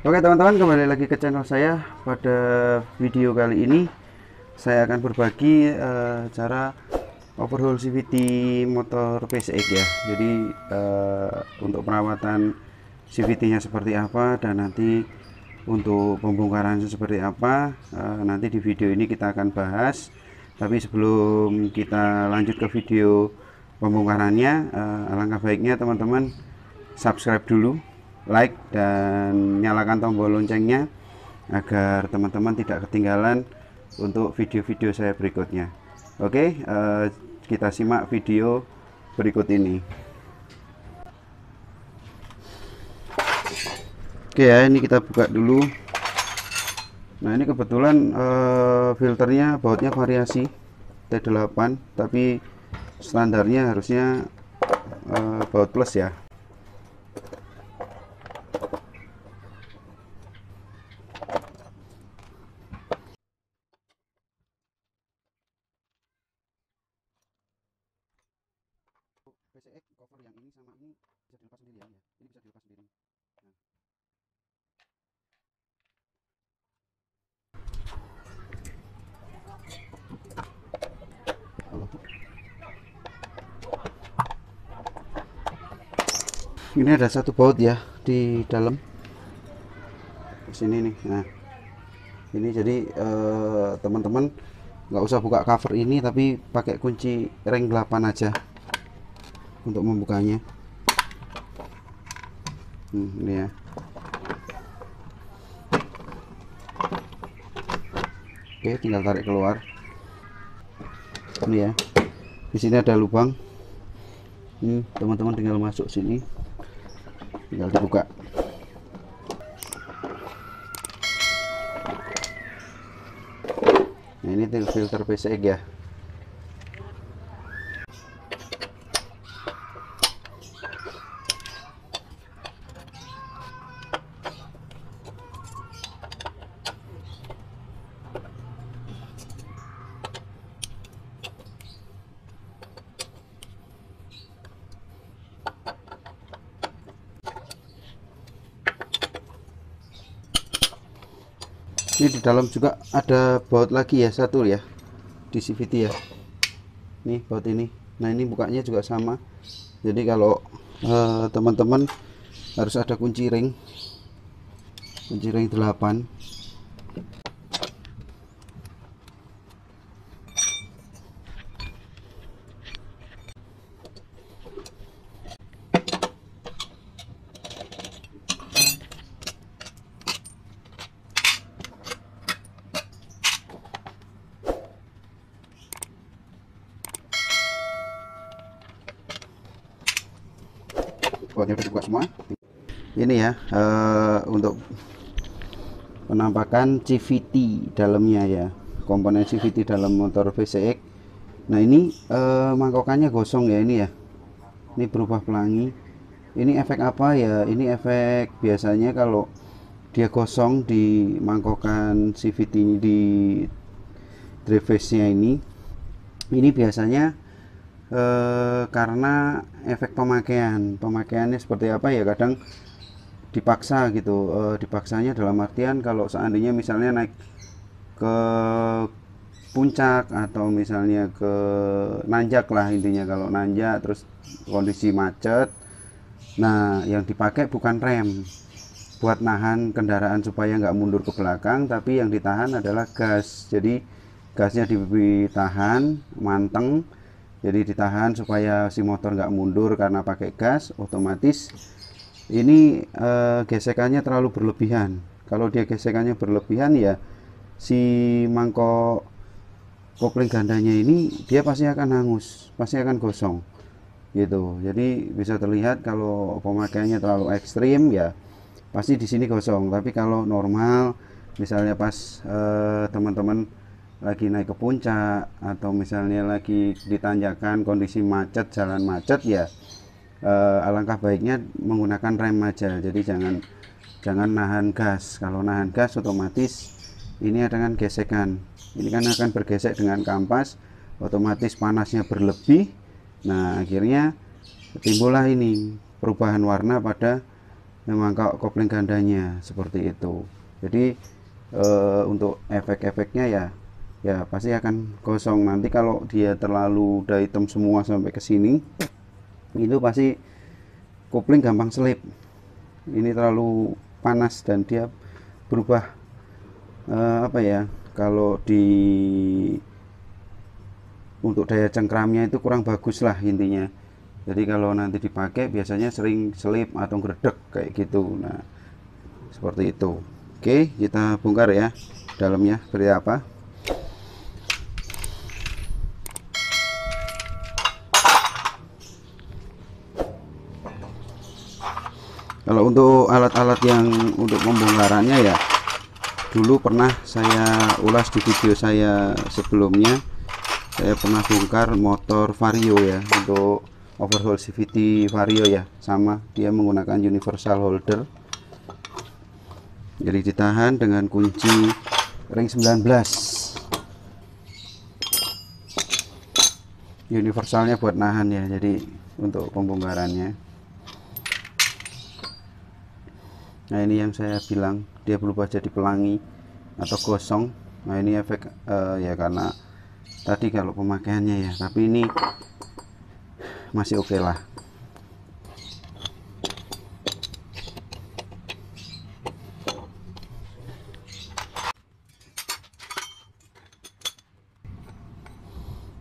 Oke teman-teman, kembali lagi ke channel saya. Pada video kali ini saya akan berbagi cara overhaul CVT motor PCX ya. Jadi untuk perawatan CVT nya seperti apa dan nanti untuk pembongkaran seperti apa, nanti di video ini kita akan bahas. Tapi sebelum kita lanjut ke video pembongkarannya, alangkah baiknya teman-teman subscribe dulu, like dan nyalakan tombol loncengnya agar teman-teman tidak ketinggalan untuk video-video saya berikutnya. Oke, kita simak video berikut ini. Oke ya, ini kita buka dulu. Nah, ini kebetulan filternya bautnya variasi T8, tapi standarnya harusnya baut plus ya. PCX cover yang ini sama ini bisa dilepas sendiri ya, ini bisa dilepas sendiri. Nah. Ini ada satu baut ya di dalam sini nih. Nah, ini jadi teman-teman nggak usah buka cover ini, tapi pakai kunci ring 8 aja untuk membukanya. Ini ya. Oke, tinggal tarik keluar. Ini ya. Di sini ada lubang. Teman-teman tinggal masuk sini, tinggal dibuka. Nah, ini filter PCX ya. Ini di dalam juga ada baut lagi ya, satu ya di CVT ya. Nih baut ini. Nah, ini bukanya juga sama. Jadi kalau teman-teman harus ada kunci ring 8. Bautnya udah dibuka semua. Ini ya untuk penampakan CVT dalamnya ya, komponen CVT dalam motor PCX. Nah, ini mangkokannya gosong ya, ini ya, ini berubah pelangi. Ini efek apa ya? Ini efek biasanya kalau dia gosong di mangkokan CVT ini, di drive face nya ini biasanya karena efek pemakaiannya seperti apa ya, kadang dipaksa gitu. Dipaksanya dalam artian kalau seandainya misalnya naik ke puncak atau misalnya ke nanjak lah, intinya kalau nanjak terus kondisi macet, nah yang dipakai bukan rem buat nahan kendaraan supaya nggak mundur ke belakang, tapi yang ditahan adalah gas. Jadi gasnya ditahan manteng, jadi ditahan supaya si motor nggak mundur karena pakai gas. Otomatis ini gesekannya terlalu berlebihan. Kalau dia gesekannya berlebihan ya, si mangkok kopling gandanya ini dia pasti akan hangus, pasti akan gosong gitu. Jadi bisa terlihat kalau pemakaiannya terlalu ekstrim ya pasti di sini gosong. Tapi kalau normal, misalnya pas teman-teman lagi naik ke puncak atau misalnya lagi di tanjakan kondisi macet, jalan macet ya, alangkah baiknya menggunakan rem aja. Jadi jangan nahan gas. Kalau nahan gas otomatis ini dengan gesekan, ini kan akan bergesek dengan kampas, otomatis panasnya berlebih. Nah, akhirnya timbullah ini perubahan warna pada memang kopling gandanya seperti itu. Jadi untuk efek-efeknya ya pasti akan gosong. Nanti kalau dia terlalu udah hitam semua sampai ke sini, itu pasti kopling gampang selip. Ini terlalu panas dan dia berubah apa ya, kalau di untuk daya cengkramnya itu kurang bagus lah intinya. Jadi kalau nanti dipakai biasanya sering selip atau gredek kayak gitu. Nah seperti itu. Oke, kita bongkar ya dalamnya seperti apa. Kalau untuk alat-alat yang untuk pembongkarannya ya, dulu pernah saya ulas di video saya sebelumnya. Saya pernah bongkar motor Vario ya, untuk overhaul CVT Vario ya, sama dia menggunakan universal holder. Jadi ditahan dengan kunci ring 19. Universalnya buat nahan ya, jadi untuk pembongkarannya. Nah ini yang saya bilang dia berubah jadi pelangi atau gosong. Nah ini efek ya karena tadi kalau pemakaiannya ya, tapi ini masih oke lah.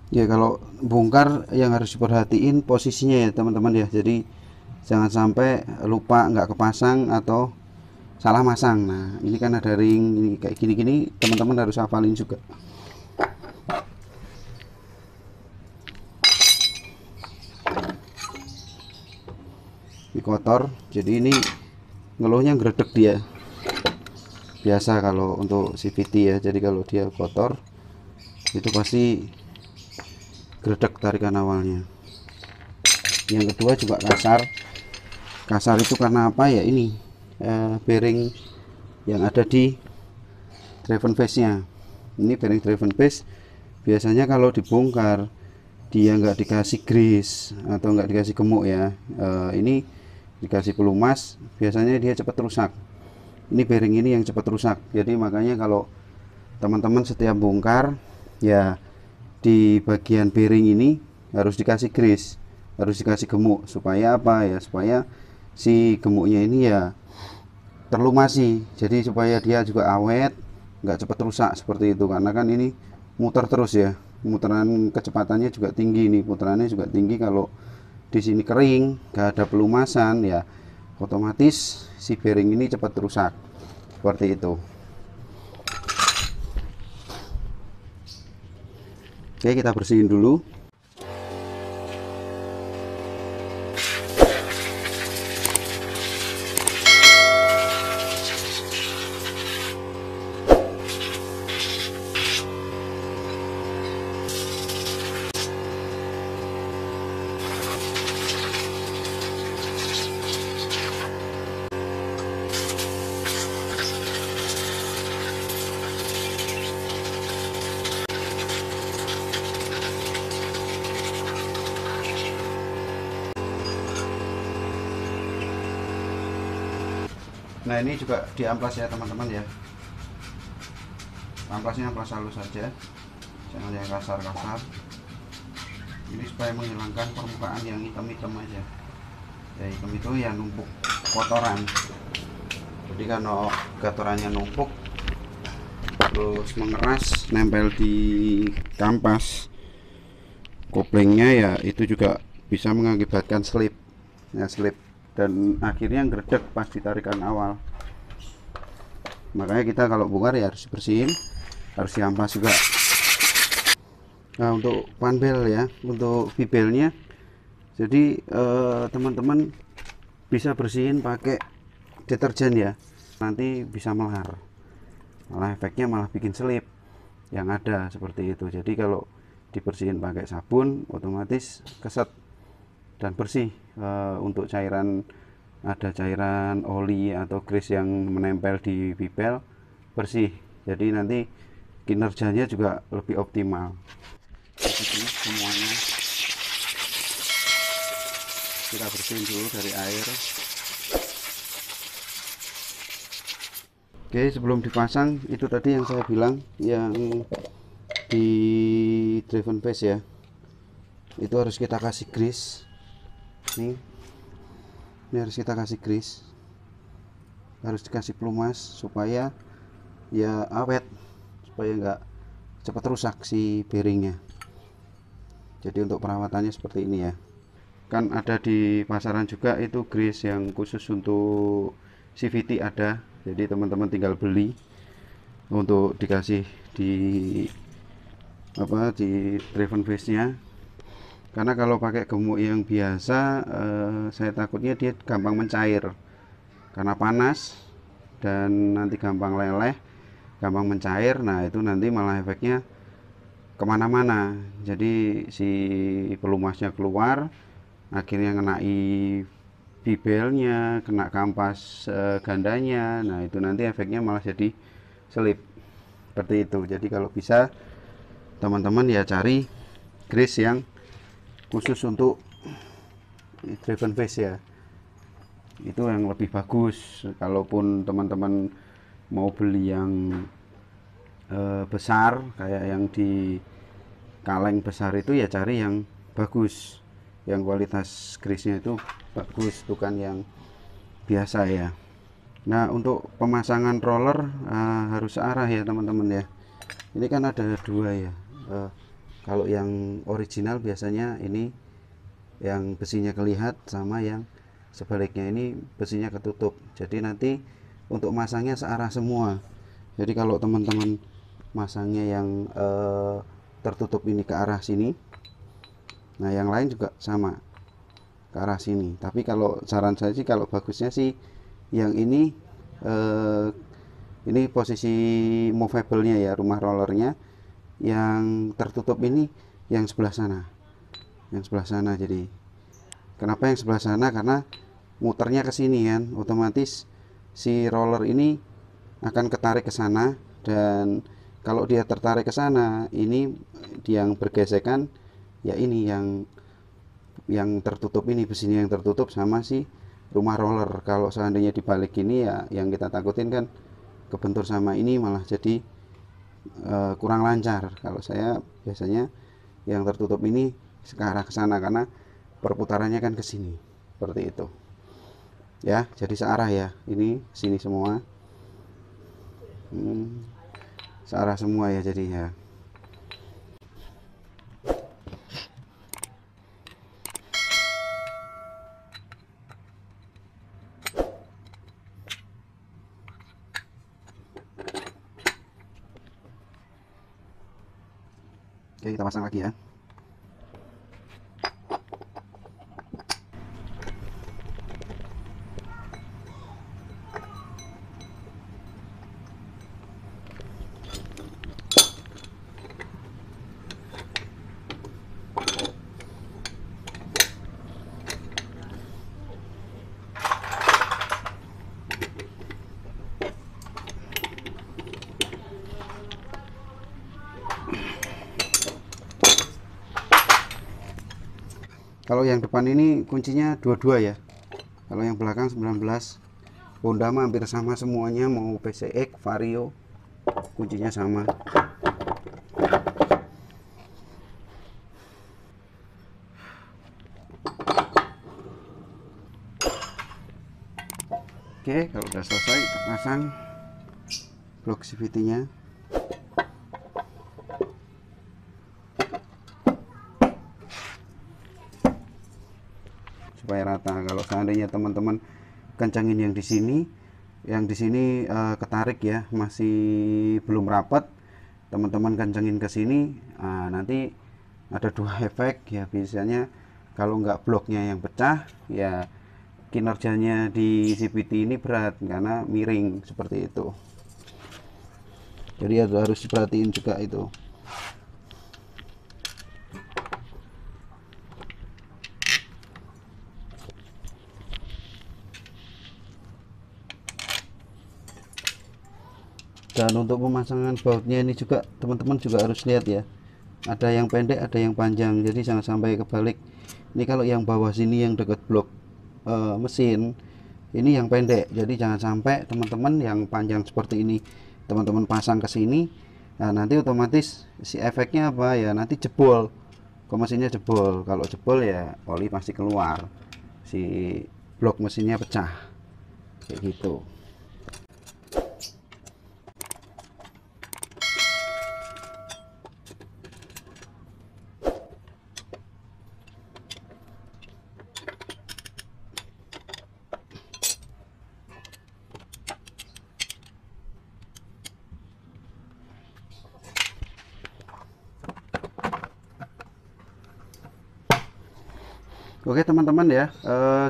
Ya kalau bongkar yang harus diperhatiin posisinya ya teman-teman ya, jadi jangan sampai lupa nggak kepasang atau salah masang. Nah ini kan ada ring ini kayak gini-gini, teman-teman harus hafalin juga. Ini kotor, jadi ini ngeluhnya gredek dia. Biasa kalau untuk CVT ya, jadi kalau dia kotor itu pasti gredek tarikan awalnya. Yang kedua juga kasar itu karena apa ya, ini bearing yang ada di driven face nya. Ini bearing driven face biasanya kalau dibongkar dia nggak dikasih grease atau nggak dikasih gemuk ya, ini dikasih pelumas, biasanya dia cepat rusak. Ini bearing ini yang cepat rusak, jadi makanya kalau teman-teman setiap bongkar ya di bagian bearing ini harus dikasih grease, harus dikasih gemuk. Supaya apa ya, supaya si gemuknya ini ya terlumasi, jadi supaya dia juga awet, nggak cepat rusak seperti itu. Karena kan ini muter terus ya, putaran kecepatannya juga tinggi, nih putarannya juga tinggi. Kalau di sini kering, nggak ada pelumasan ya, otomatis si bearing ini cepat rusak seperti itu. Oke, kita bersihin dulu. Nah ini juga diamplas ya teman-teman ya, amplasnya amplas halus saja, jangan yang kasar-kasar. Ini supaya menghilangkan permukaan yang hitam-hitam aja ya, hitam itu ya numpuk kotoran. Jadi kalau kotorannya numpuk terus mengeras nempel di kampas koplingnya ya, itu juga bisa mengakibatkan slip ya, slip dan akhirnya gredek pas ditarikan awal. Makanya kita kalau bongkar ya harus bersihin, harus diamplas juga. Nah untuk panbel ya, untuk bibelnya, jadi teman-teman bisa bersihin pakai deterjen ya, nanti bisa melar, malah efeknya malah bikin selip yang ada seperti itu. Jadi kalau dibersihin pakai sabun otomatis keset dan bersih. Untuk cairan, ada cairan oli atau grease yang menempel di bibel, bersih, jadi nanti kinerjanya juga lebih optimal. Jadi semuanya kita bersihin dulu dari air. Oke, sebelum dipasang itu tadi yang saya bilang yang di driven face ya, itu harus kita kasih grease nih, ini harus kita kasih grease, harus dikasih pelumas supaya ya awet, supaya nggak cepat rusak si bearingnya. Jadi untuk perawatannya seperti ini ya, kan ada di pasaran juga itu grease yang khusus untuk CVT ada, jadi teman-teman tinggal beli untuk dikasih di di driven face nya. Karena kalau pakai gemuk yang biasa saya takutnya dia gampang mencair karena panas dan nanti gampang leleh, gampang mencair. Nah itu nanti malah efeknya kemana-mana, jadi si pelumasnya keluar, akhirnya ngenai bibelnya, kena kampas gandanya. Nah itu nanti efeknya malah jadi selip seperti itu. Jadi kalau bisa teman-teman ya cari grease yang khusus untuk driven face ya, itu yang lebih bagus. Kalaupun teman-teman mau beli yang besar kayak yang di kaleng besar itu ya cari yang bagus, yang kualitas grease-nya itu bagus, bukan yang biasa ya. Nah untuk pemasangan roller harus searah ya teman-teman ya. Ini kan ada dua ya, kalau yang original biasanya ini yang besinya kelihat, sama yang sebaliknya ini besinya ketutup. Jadi nanti untuk masangnya searah semua. Jadi kalau teman-teman masangnya yang tertutup ini ke arah sini, nah yang lain juga sama ke arah sini. Tapi kalau saran saya sih kalau bagusnya sih yang ini posisi movable-nya ya, rumah rollernya yang tertutup ini yang sebelah sana, yang sebelah sana. Jadi kenapa yang sebelah sana? Karena muternya ke sini kan, otomatis si roller ini akan ketarik ke sana, dan kalau dia tertarik ke sana, ini yang bergesekan ya ini yang tertutup ini, besinya yang tertutup sama si rumah roller. Kalau seandainya dibalik ini ya yang kita takutin kan kebentur sama ini, malah jadi kurang lancar. Kalau saya biasanya yang tertutup ini sekarang ke sana karena perputarannya kan ke sini seperti itu ya. Jadi searah ya, ini sini semua, searah semua ya jadinya. Oke, kita pasang lagi ya. Kalau yang depan ini kuncinya 22 ya, kalau yang belakang 19. Honda mah hampir sama semuanya, mau PCX, Vario, kuncinya sama. Oke, kalau udah selesai kita pasang blok CVT-nya. Supaya rata. Kalau seandainya teman-teman kencangin yang di sini, ketarik ya, masih belum rapat, teman-teman kencangin ke sini, nanti ada dua efek ya. Biasanya kalau nggak bloknya yang pecah ya, kinerjanya di CVT ini berat karena miring seperti itu. Jadi harus diperhatiin juga itu. Dan untuk pemasangan bautnya ini juga teman-teman juga harus lihat ya, ada yang pendek ada yang panjang, jadi jangan sampai kebalik. Ini kalau yang bawah sini yang dekat blok mesin ini yang pendek. Jadi jangan sampai teman-teman yang panjang seperti ini teman-teman pasang ke sini, nah nanti otomatis si efeknya apa ya, nanti jebol, kok mesinnya jebol. Kalau jebol ya oli pasti keluar, si blok mesinnya pecah kayak gitu. Oke teman-teman ya,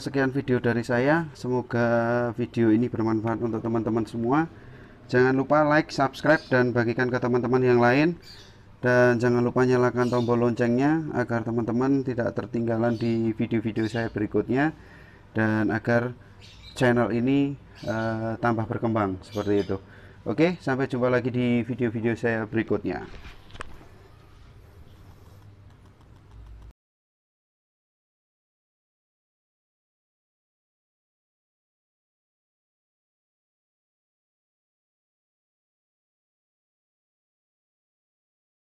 sekian video dari saya. Semoga video ini bermanfaat untuk teman-teman semua. Jangan lupa like, subscribe, dan bagikan ke teman-teman yang lain. Dan jangan lupa nyalakan tombol loncengnya agar teman-teman tidak tertinggalan di video-video saya berikutnya. Dan agar channel ini tambah berkembang seperti itu. Oke, sampai jumpa lagi di video-video saya berikutnya.